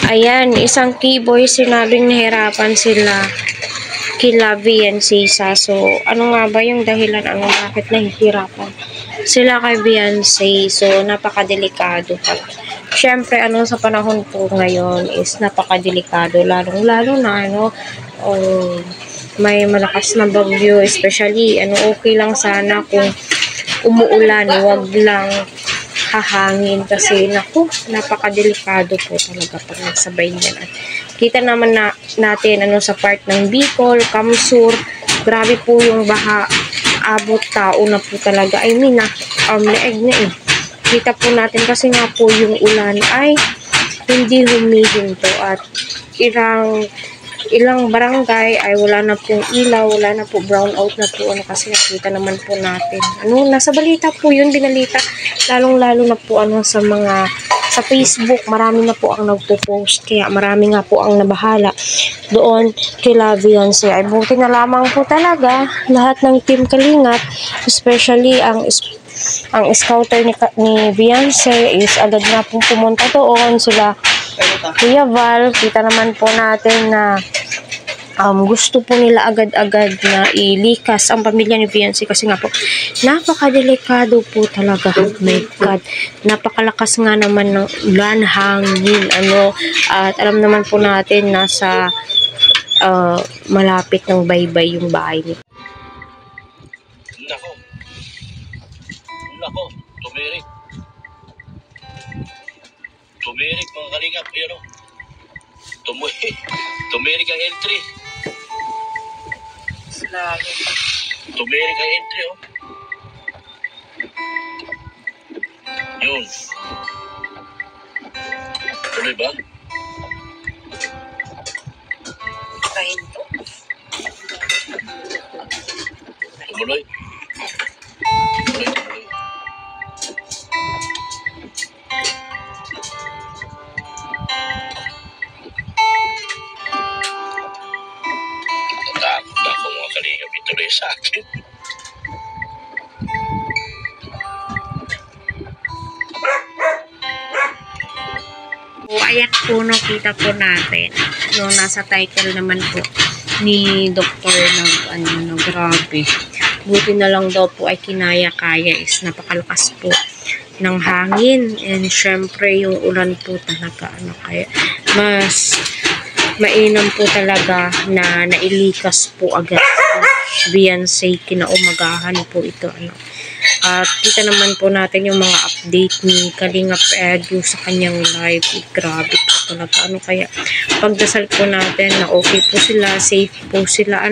Ayan, isang keyboy sinabing nahirapan sila kila Beyonce. So, ano nga ba yung dahilan? Bakit nahihirapan sila kay Beyonce? So, napakadelikado pa. Siyempre, sa panahon po ngayon is napakadelikado. Lalong-lalo na, may malakas na bagyo. Especially, okay lang sana kung umuulan. Wag lang hahangin kasi napakadelikado po talaga pag nagsabay niyan. At kita naman natin sa part ng Bicol, Kamsur, grabe po yung baha, abot tao na po talaga. Leeg na eh. Kita po natin kasi nga po yung ulan ay hindi humihinto at ilang barangay ay wala na pong ilaw, wala na po, brown out na po, kasi nakita naman po natin. Nasa balita po yun, binalita, lalong-lalo na po, sa Facebook, marami na po ang nagpo-post, kaya marami nga po ang nabahala doon kila Beyonce. Ay buti na lamang po talaga, lahat ng Team Kalingap, especially ang scouter ni Beyonce is agad na pong pumunta doon, sila Kuya Val. Kita naman po natin na gusto po nila agad-agad na ilikas ang pamilya ni Beyonce kasi nga po napakadelikado po talaga. Oh my God, napakalakas nga naman ng ulan, hangin, at alam naman po natin nasa malapit ng baybay yung bahay niya. Nako, tumirik mga Kalingap, tumirik ang L3. Tumirik ang L3, Yun. Tuloy ba? Tumuloy. Kalingap, ituloy sa akin. Ayan po, kita po natin. Nasa title naman po ni Dr. grabe. Buti na lang daw po ay kinaya-kaya is napakalakas po ng hangin. And syempre, yung ulan po talaga, kaya mas mainam po talaga na nailikas po agad Beyonce kinaumagahan po ito. At kita naman po natin yung mga update ni Kalingap Edu sa kanyang live. Grabe po talaga. Kaya pagdasal po natin na okay po sila, safe po sila,